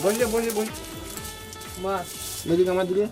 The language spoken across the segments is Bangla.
বসলে বসলে বসে মা এদিকে আমার দিকে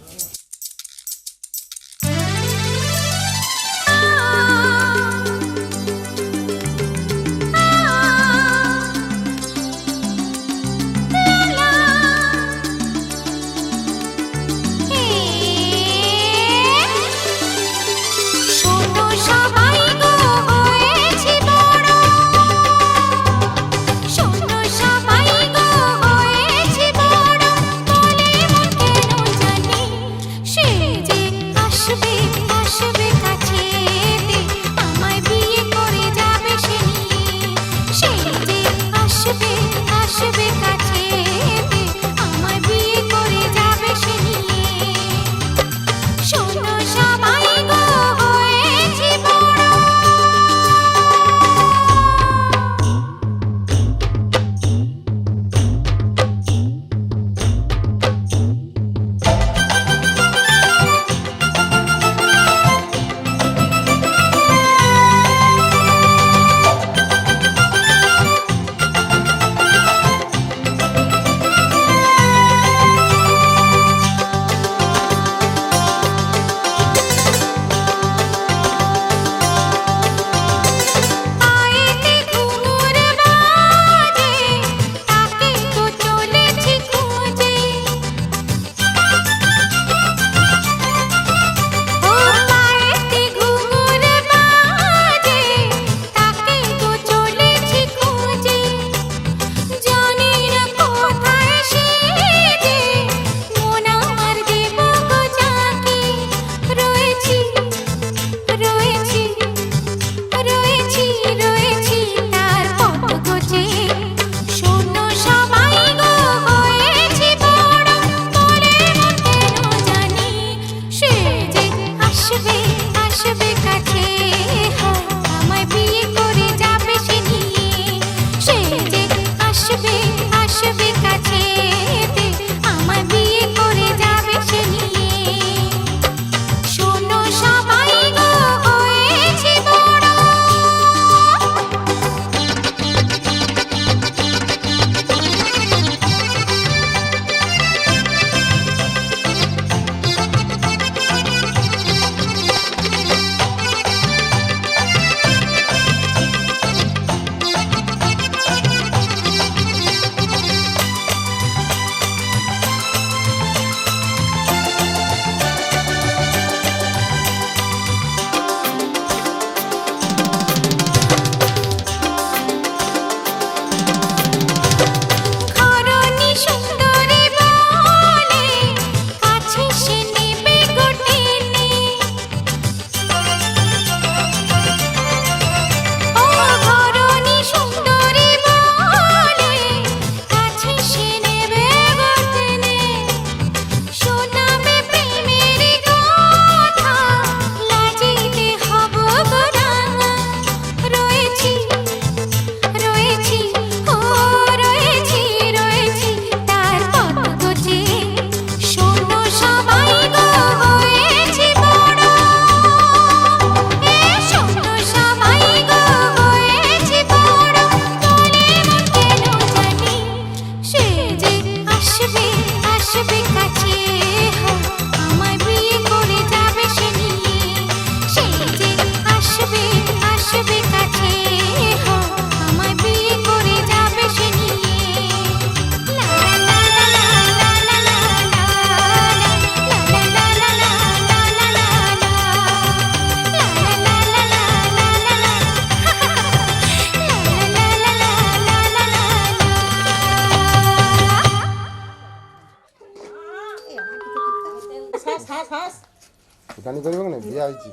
কানি করবে না বিয়া হয়েছি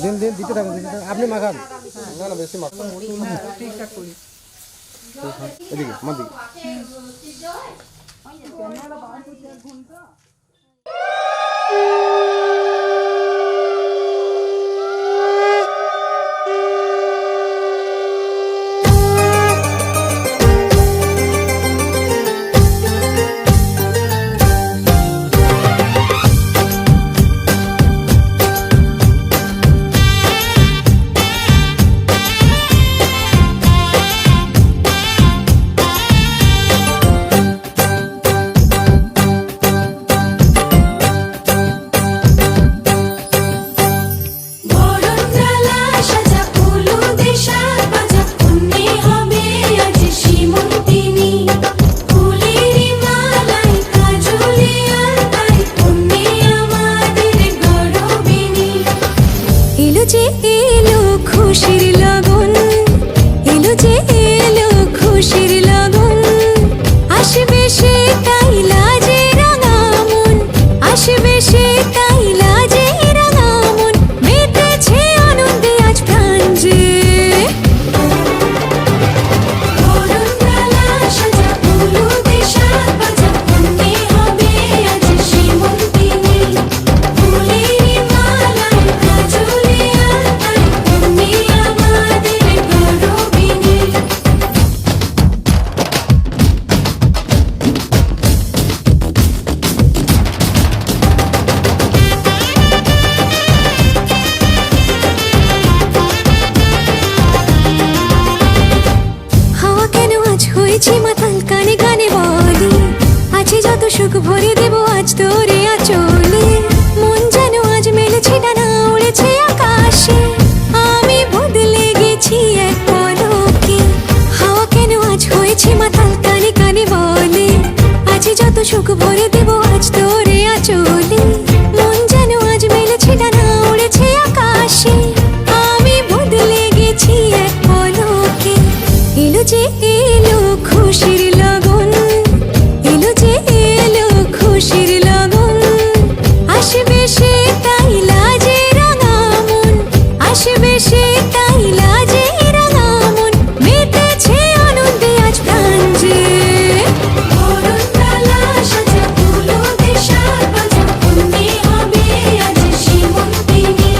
দিন দিন দিতে থাকুন আপনি মাখান না না বেশি মাখান ঠিকঠাক করি এদিকে আমার দিকে সুখ ভরে দেব আজ তোরে আচলে মন যেন আজ মেলেছে ডানা উড়েছে আকাশে আমি বদলে গেছি এক পলকে হাওয়া কেন আজ হয়েছে মাতাল কানে কানে বলে আজ যত সুখ ভরে দেব আজ তোরে আচলে মন যেন আজ মেলেছে ডানা উড়েছে আকাশে আমি বদলে গেছি এক পলকে এলো যে এলো খুশির লগন এলো যে খুশির লগন আসবে সে তাই লাজে রাঙা মন আসবে সে তাই লাজে রাঙা মন মেতেছে আনন্দে আজ প্রাণ যে বরণডালা সাজা ফুলো দেশার বাজা কন্যে হবে আজ সীমন্তিনী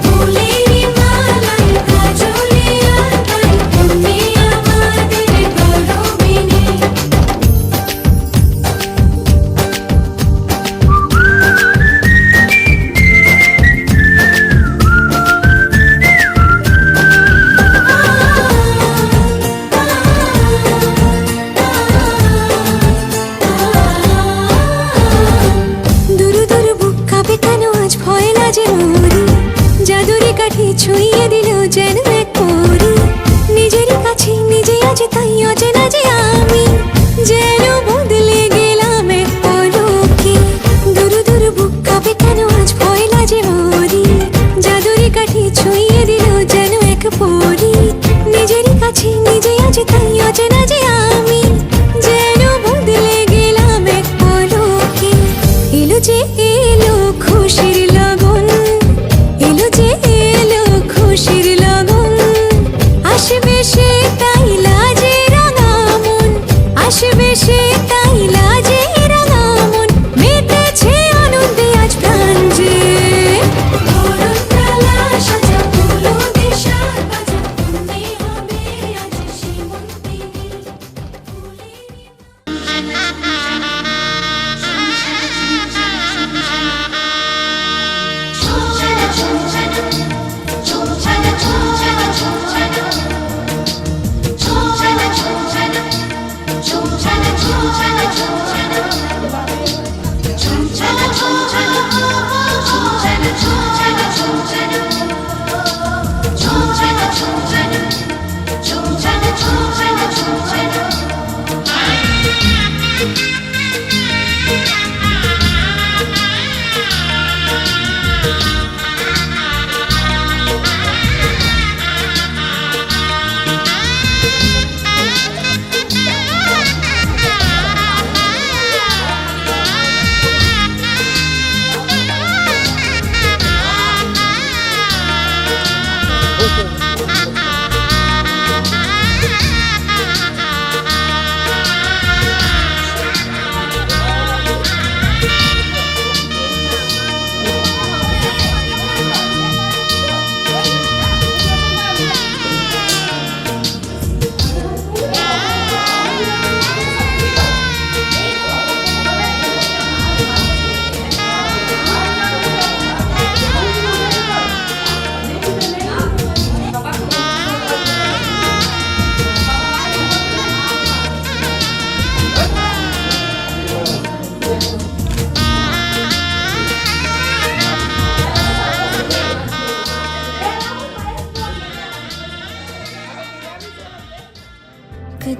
ফুলের মালায় কাজলে আলতায় কন্যে আমাদের গৌরবিনী দুরু দুরু বুক কাঁপে কেন আজ ভয় লাজে মরি জাদুরি কাঠি ছুঁয়ে দিল যেন এক পরি নিজেরই কাছে নিজে আছে তাই অচেনা যে আমি যেন বদলে গেলাম এক পলকে দুরু দুরু বুক কাঁপে কেন আজ ভয় লাজে মরি জাদুরি কাঠি ছুঁয়ে দিল যেন এক পরি নিজেরই কাছে নিজে আছে তাই অচেনা যে আমি যেন বদলে গেলাম এক পলকে এলো যে এলো খুশির লগন এলো যে এলো খুশির লগন আসবে সে তাই লাজে রাঙা মন আসবে সে তাই লাজে রাঙা মন মেতেছে আনন্দে আজ প্রাণ যে বরণডালা সাজা ফুলো দেশার বাজা কন্যে হবে আজ সীমন্তিনী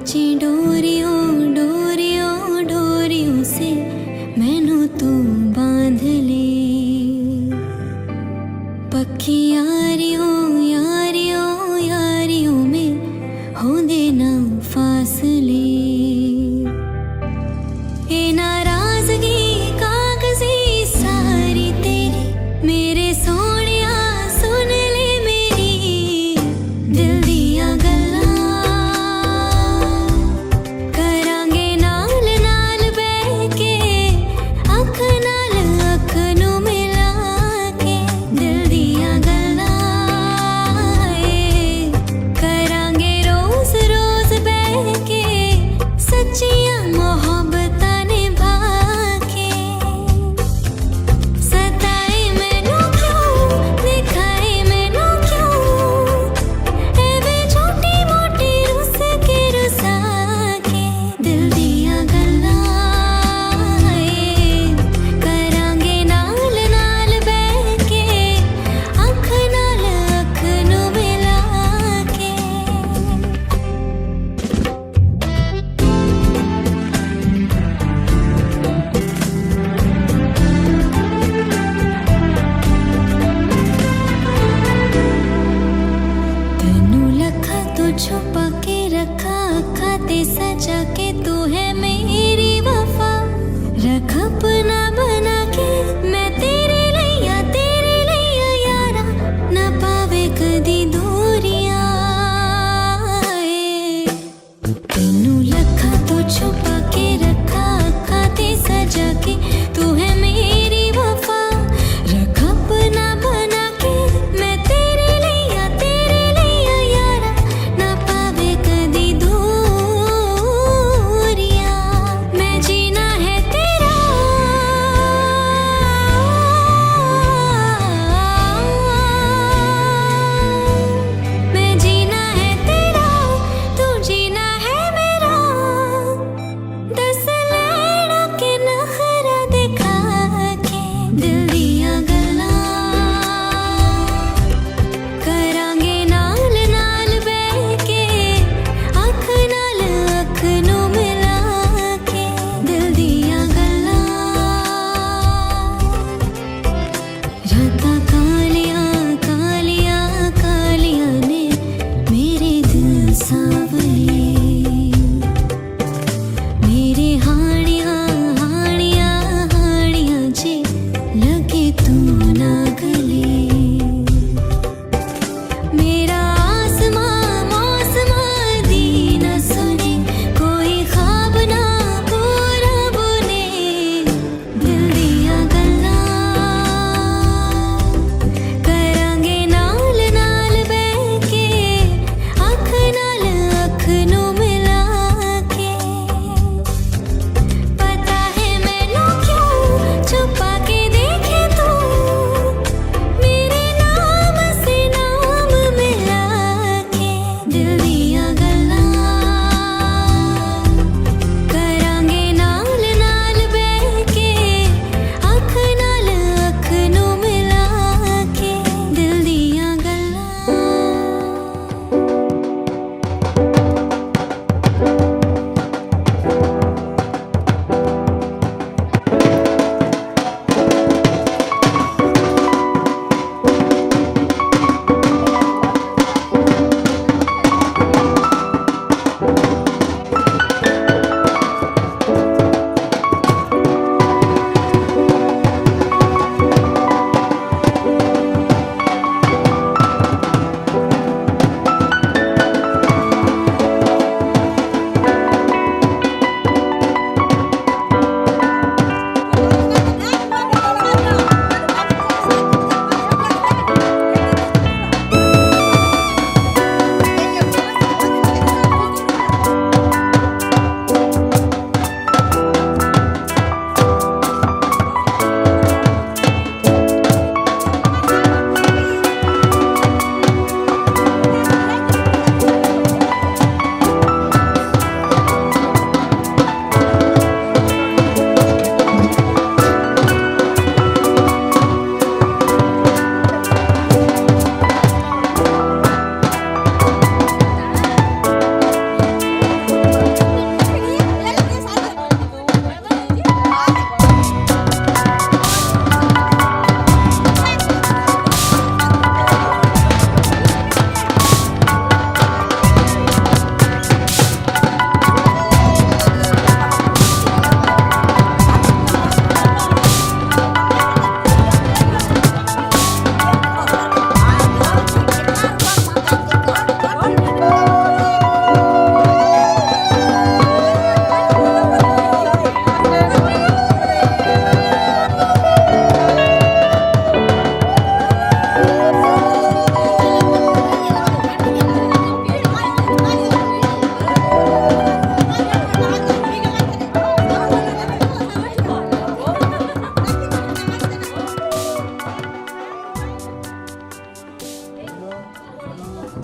कच्ची डोरियों डोरियों डोरियों से मैनू तू बांध ले पक्की यारियों यारियों यारियों में होंदे ना फासले ए नाराजगी कागजी सारी तेरी मेरे सोनिया सुन ले मेरी दिल दिया गल्लां करांगे नाल नाल बैठ के अख नाल अख नू मिला के दिल दिया गल्लां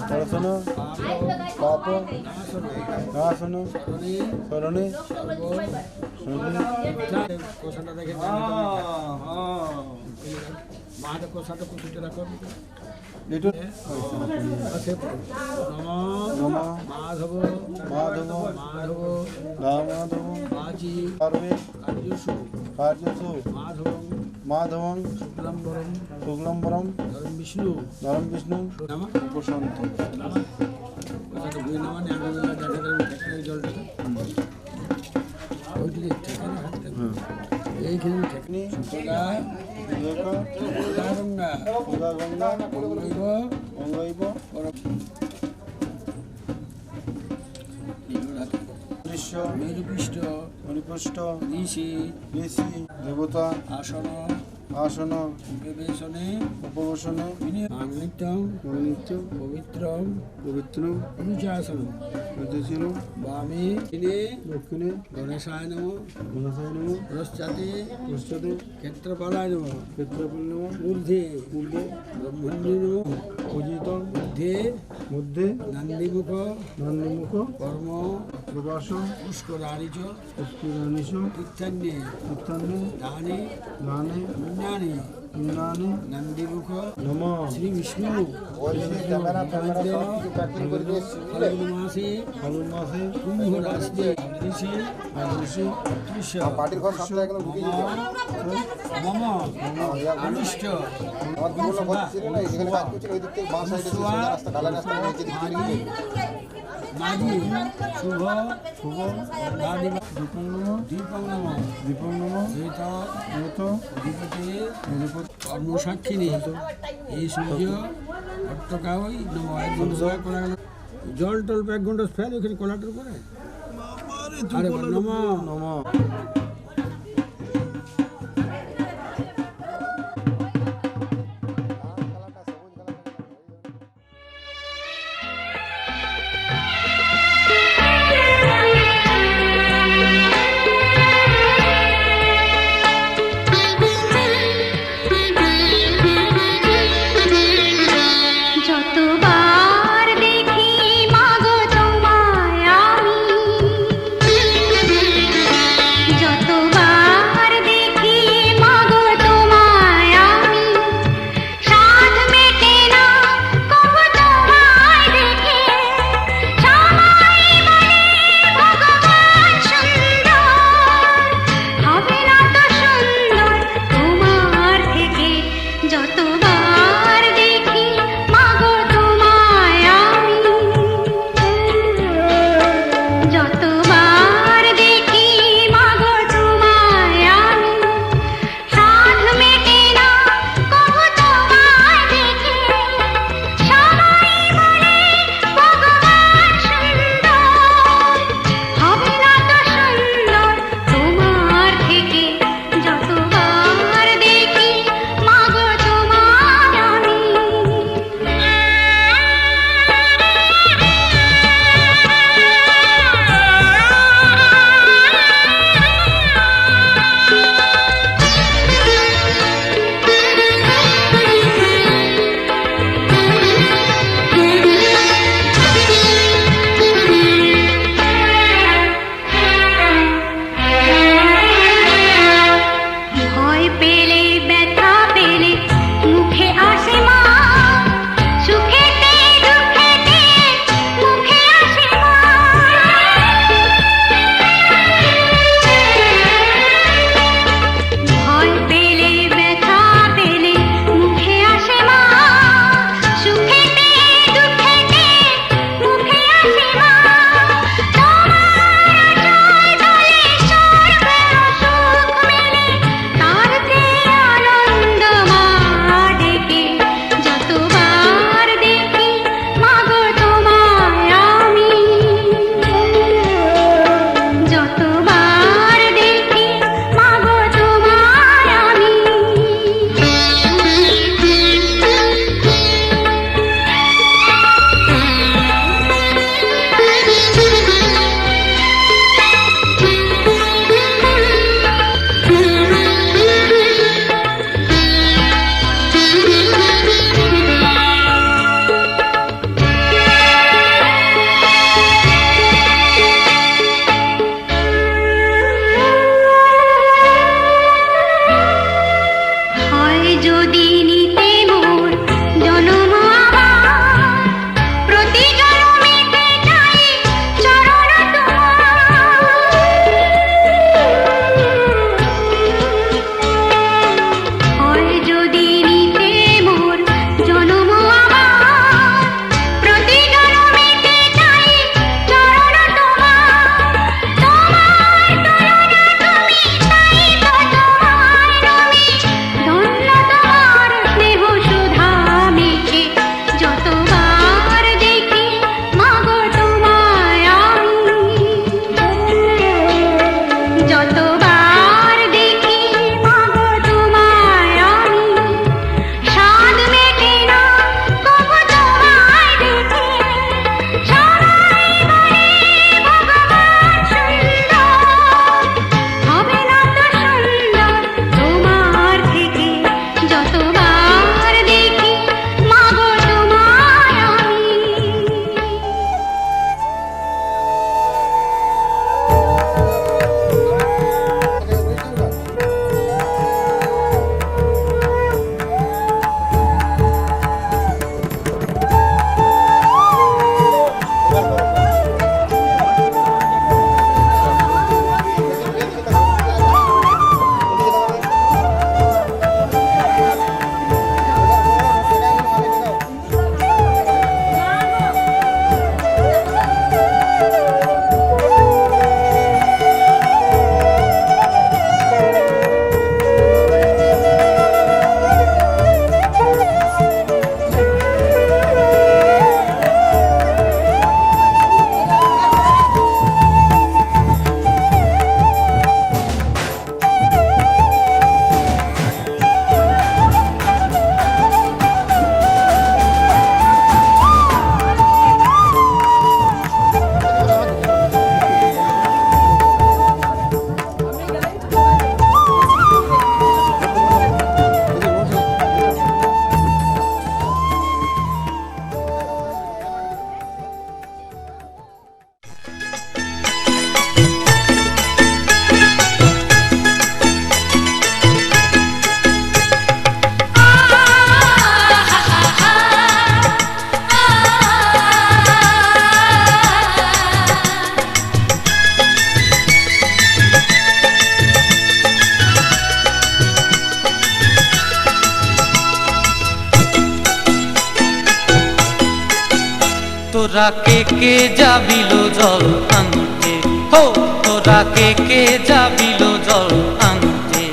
পড়াশোনা পাপ নাশন স্মরণে কোষাটা দেখে মাটা কোষাটা কুচিতে রাখো লিটল নম মাধব মাধব মাধব রামাধব বাজি পার্বে কার্যসু কার্যসু মাধব মাধবং শুক্লাম্বরম শুক্লম্বরম ধরম বিষ্ণু নরম বিষ্ণু নাম উপশান্ত কোথাটা বই নামা নেই আগে বেলা দেখা যাবে ঠেকানো এই জলটাকে ওইদিকে ঠেকানো হাতটা এইখানে ঠেকানি সুতরা গঙ্গা গঙ্গা অঙ্গৈব অঙ্গৈব দৃশ্য মেরুপৃষ্ঠ মণিপুষ্ট ঋষি ঋষি দেবতা আসন আসন উপবেশনে উপবেশনে নিত্যম নিত্য পবিত্রম পবিত্র অনুচাসন প্রতিশীল বামে দিনে দক্ষিণে গণেশায় নম মনসায় নম পশ্চাতে পশ্চাতে ক্ষেত্রপালায় নম ক্ষেত্রফল নম ঊর্ধ্বে পূর্বে ব্রহ্মণ্যে নম অজিত মধ্যে মধ্যে নন্দীমুখ নন্দীমুখ কর্ম প্রবাস পুষ্করাণি চ পুষ্করাণীশ তীর্থান্যে উত্থানে দানে দানে পুণ্যানি ইন্দ্রাণী নন্দীমুখ নম শ্রী বিষ্ণু ফাল্গুন মাসে ফাল্গুন মাসে কুম্ভ রাশিতে ঋষি ঋষি পার্টির ঘর সামনে একদম ঢুকে যেতে মম আনুষ্ঠ আমার দুটো ঘর ছিল না যেখানে কাজ করছিল ওই দিক থেকে বাঁ সাইডে রাস্তা কালা রাস্তা নিচে দিক থেকে ঢুকে মাঝি শুভ শুভ দাদি দীপং নম দীপং নম দীপং নম ধৃত মৃত অধিপতি অধিপতি কর্মসাক্ষিণী এই সূর্য অট্টকাওই নম একদম দয়া করা গেল জল টল এক ঘন্টা ফেল ওখানে কলাটার করে আরে নম নম যতবার দেখি মাগো তোমায় আমি, যতবার দেখি মাগো তোমায় আমি, সাধ মেটে না কবু তোমায় দেখে, সবাই বলে ভগবান সুন্দর, হবে না তো সুন্দর তোমার থেকে। যতবার দেখি মাগো তোমায় আমি, যতবার দেখি মাগো তোমায় আমি, সাধ মেটে না কবু তোমায় দেখে, সবাই বলে ভগবান সুন্দর, হবে না তো সুন্দর তোমার থেকে। যতবার দেখি মাগো তোমায় তোরা কে কে যাবিল জল আনতে, হো তোরা কে কে যাবিল জল আনতে,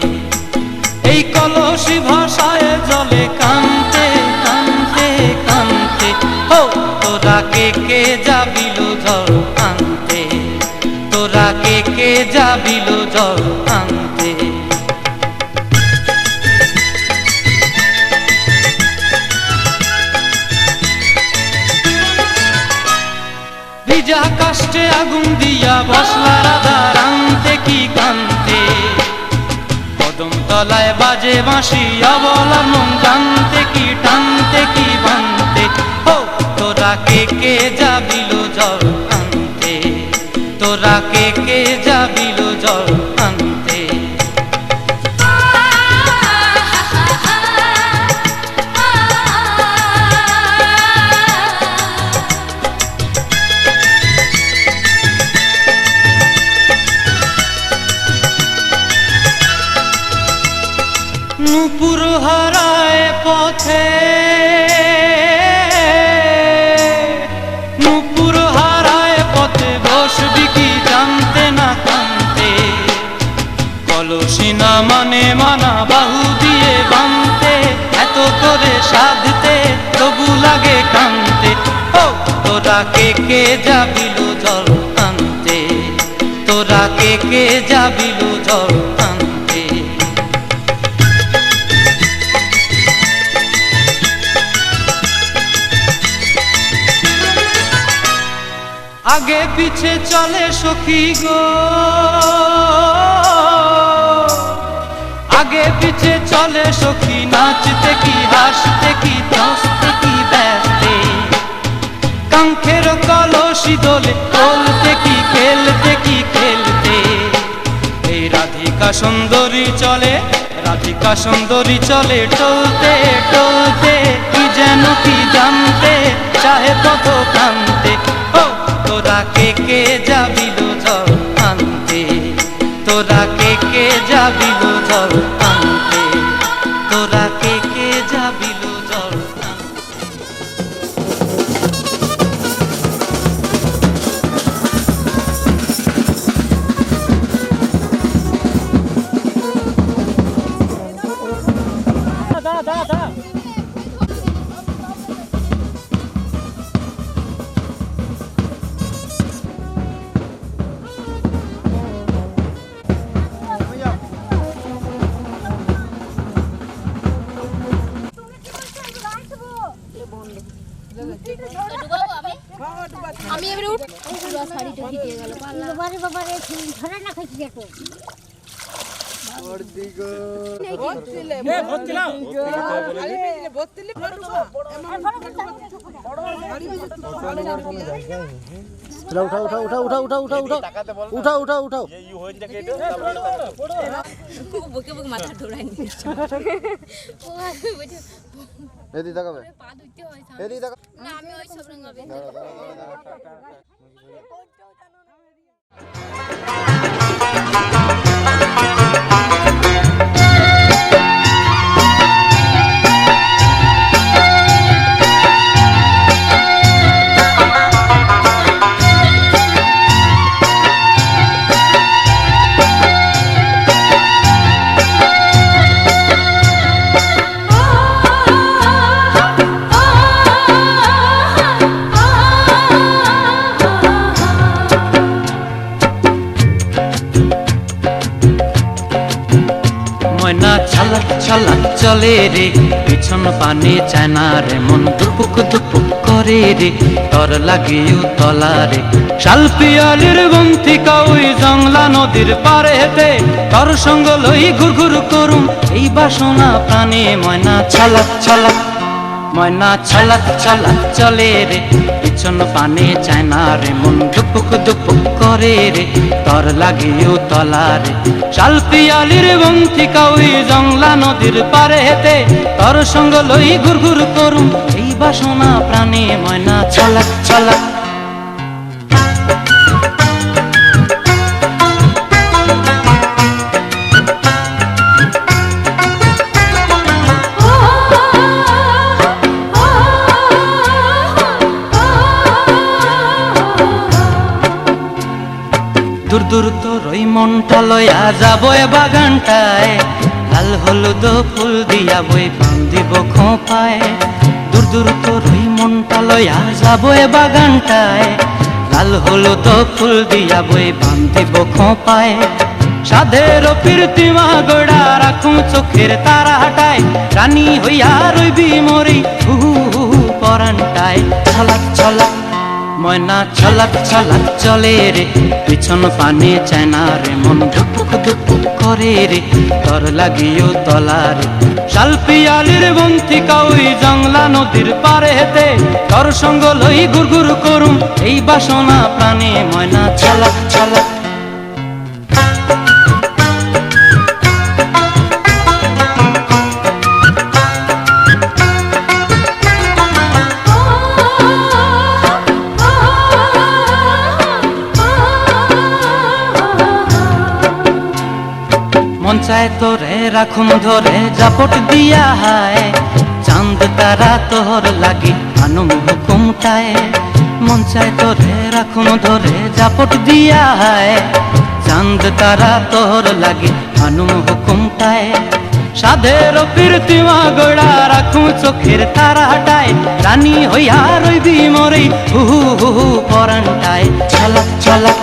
এই কলসি ভাষায় জলে কানতে কানতে কানতে, হো তোরা কে কে যাবিল জল আনতে, তোরা কে কে যাবিল জল আনতে। ভিজা কাষ্টে আগুন দিয়া বসলা রাধা রানতে কি কানতে, কদম তলায় বাজে বাঁশি অবলা মন জানতে কি টানতে কি বানতে, হো তোরা কে কে যাবিল জল আনতে, তোরা কে কে যাবিল জল আনতে। নূপুর হারায় পথে, নূপুর হারায় পথে বসবি কি জানতে না কানতে, কলসি না মানে মানা বাহু দিয়ে বানতে, এত করে সাধতে তবু লাগে কানতে, ও তোরা কে কে যাবিল জল আনতে, তোরা কে কে যাবিল জল আনতে। আগে পিছে চলে সখী গো, আগে পিছে চলে সখী, নাচতে কি হাসতে কি হাসতে কি ব্যস্তে, কাঙ্ক্ষের কলসি দোলে বলতে কি খেলতে কি খেলতে, এই রাধিকা সুন্দরী চলে, রাধিকা সুন্দরী চলে টলতে টলতে, কি যেন কি জানতে চাহে পথ কান্তে, ও তোরা কে কে যাবিল জল আনতে, তোরা কে কে যাবিল জল আনতে, তোরা কে কে যাবিল জল আনতে। আমি এবারে উঠ, পুরো শাড়িটা ভিজে গেল। বাবারে বাবারে ধরে না খাইছি দেখো। মাথা ঢোড়াই এদিকে তাকাবে, পা ধুইতে হয় এদিকে তাকা। না, আমি ওই সব রঙাবে। ময়না ছালাক ছালাক চলে রে, পিছন পানে চায় না রে, মন দুপুক দুপুক করে রে, তর লাগিও তলা রে, শাল পিয়ালির বন্থিকা ওই জংলা নদীর পারে হেতে, তর সঙ্গ লই ঘুর ঘুর করুম এই বাসনা প্রাণে। ময়না ছালাক ছালাক, ময়না ছালাক ছালাক চলে রে, পিছন পানে চায় না রে, মন দুপুক দুপুক করে রে, তর লাগিও তলা রে, শাল পিয়ালির বন্থিকা ওই জংলা নদীর পারে হেতে, তর সঙ্গ লই ঘুর ঘুর করুম এই বাসনা প্রাণে। ময়না ছালাক ছালাক। দূর তোর ওই মনটা লয়া যাবো এ বাগানটায়, লাল হলুদ ফুল দিয়া বই পান দিব খোঁপায়। দূর দূর তোর ওই মনটা লয়া যাবো এ বাগানটায়, লাল হলুদ ফুল দিয়া বই পান দিব খোঁপায়। সাধের প্রীতিমা গোড়া রাখুম চোখের তারা হাটায়, রানী হইয়া রইবি মরি হুহু হুহু পরানটায়। ছলাক ছলাক ময়না ছলাক ছলাক চলে রে, পিছন পানে চায় না রে, মন ধুপুক ধুপুক করে রে, তর লাগিও তলারে। শালপিয়ালির বন্তিকা ওই জংলা নদীর পারে হেতে, তর সঙ্গ লই গুর গুর করুম এই বাসনা প্রাণে। ময়না ছলাক ছলাক মন চায় তোরে রাখুন ধরে জাপট দিয়া হায়, চাঁদ তারা তোর লাগি আনুম হুকুমটায়। মন চায় তোরে রাখুন ধরে জাপট দিয়া হায়, চাঁদ তারা তোর লাগি আনুম হুকুমটায়। সাধের প্রীতিমা গোড়া রাখুম চোখের তারা হাটায়, রানী হইয়া রইবি মরি হুহু হুহু পরানটায়। ছলাক ছলাক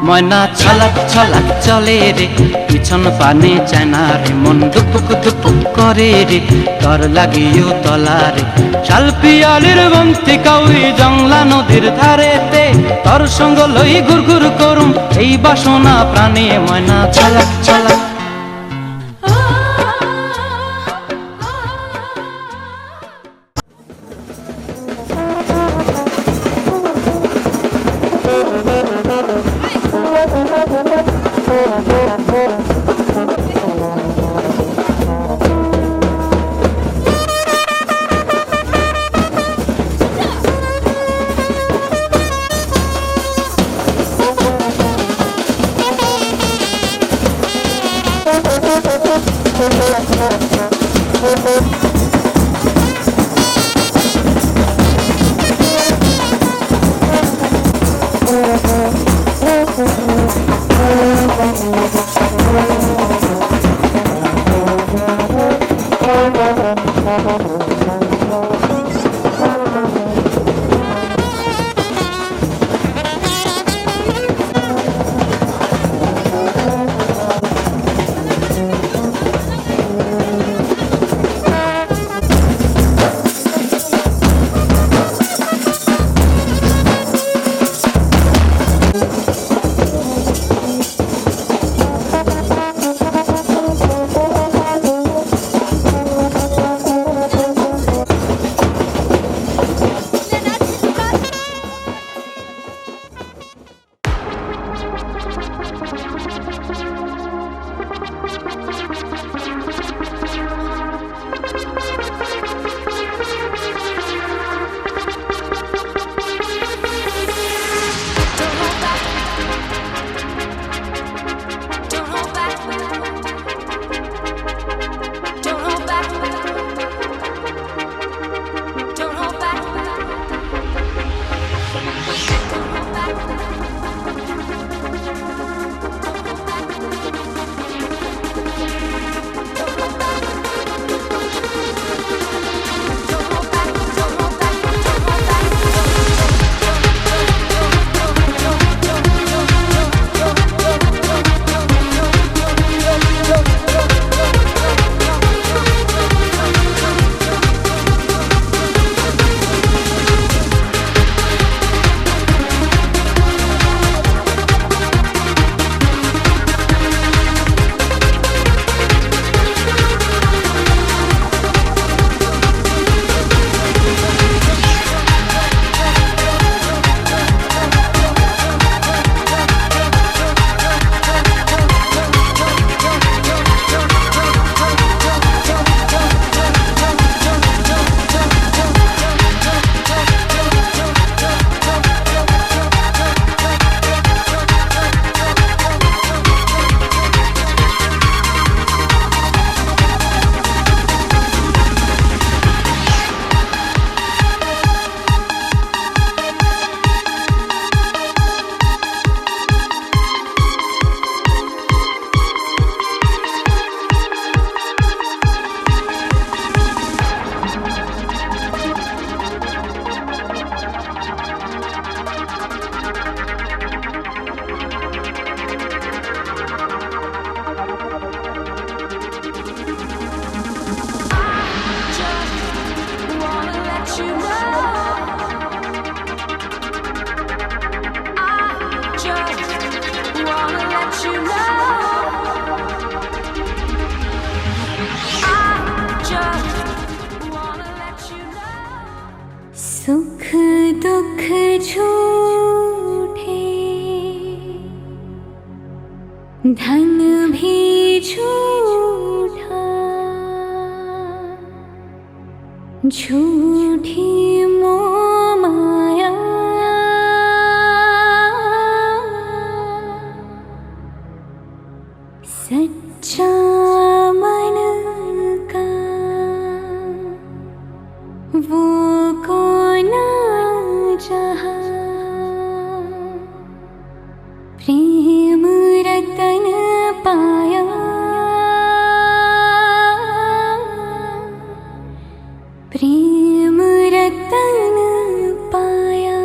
ময়না ছলাক ছলাক চলে রে, পিছন পানে চায় না রে, মন দুপুক দুপুক করে রে, তর লাগিও তলারে। শালপিয়ালির বন্তিকা ওই জংলা নদীর ধারেতে, তর সঙ্গ লই গুর গুর করুম এই বাসনা প্রাণে। ময়না ছলাক ছলাক Thank you. सुख दुख झूठे धन भी झूठा झूठी मोह माया सच्चा मन का वो कौन जहाँ प्रेम रतन पाया प्रेम रतन पाया।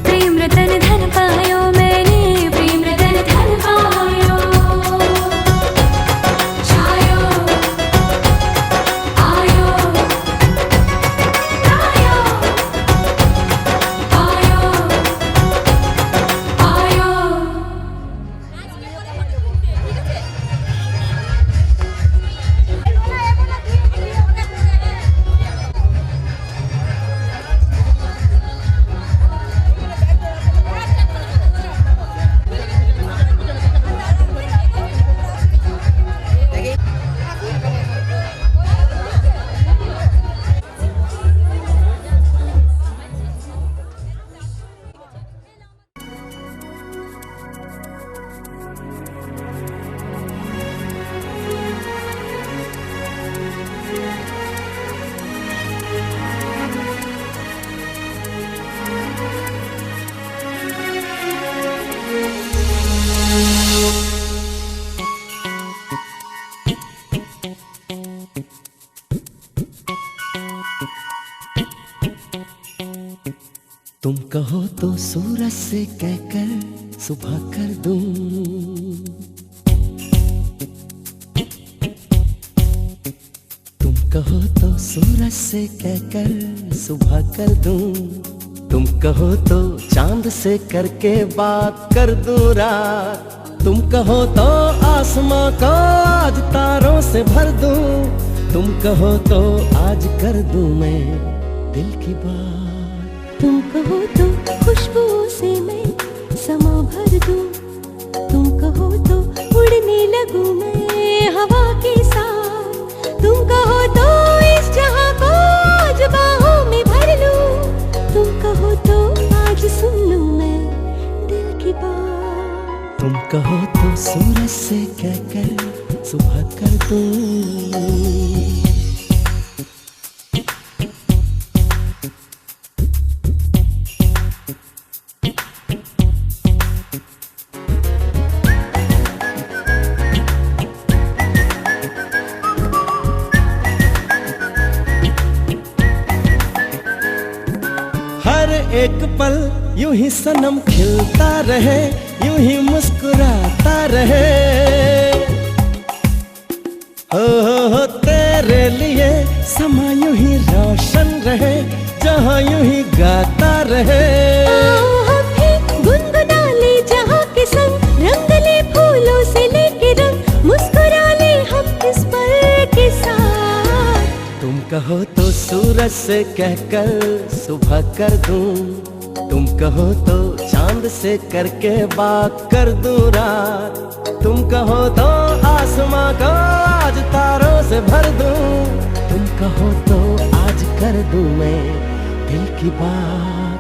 प्रेम रतन धन पायो मैंने, प्रेम रतन धन पायो। तुम कहो तो सूरज से कहकर सुबह कर दूं। तुम कहो तो सूरज से कहकर सुबह कर दूं। तुम कहो तो चांद से करके बात कर दूं रात। तुम कहो तो आसमां को आज तारों से भर दूं। तुम कहो तो आज कर दूं मैं दिल की बात। तुम कहो तो खुशबुओं से मैं समा भर दूं। तुम कहो तो उड़ने लगूं मैं हवा के साथ। तुम कहो तो इस जहां को आज बाहों में भर लूं। तुम कहो तो आज सुन लूं मैं दिल की बात। तुम कहो तो सूरज से कहकर सुबह कर दूं। हर एक पल यूं ही सनम खिलता रहे, यूं ही मुस्कुराता रहे। हो तेरे लिए समा यूं ही रोशन रहे, जहां यूं ही गाता रहे। हम भी गुनगुना ले जहां के संग, रंग ले फूलों से लेके रंग, मुस्कुरा ले हम इस पल के साथ। तुम कहो तो सूरज से कहकर सुबह कर दूं। तुम कहो तो चांद से करके बात कर दूं रात। तुम कहो तो आसमां को आज तारों से भर दूं। तुम कहो तो आज कर दूं मैं दिल की बात।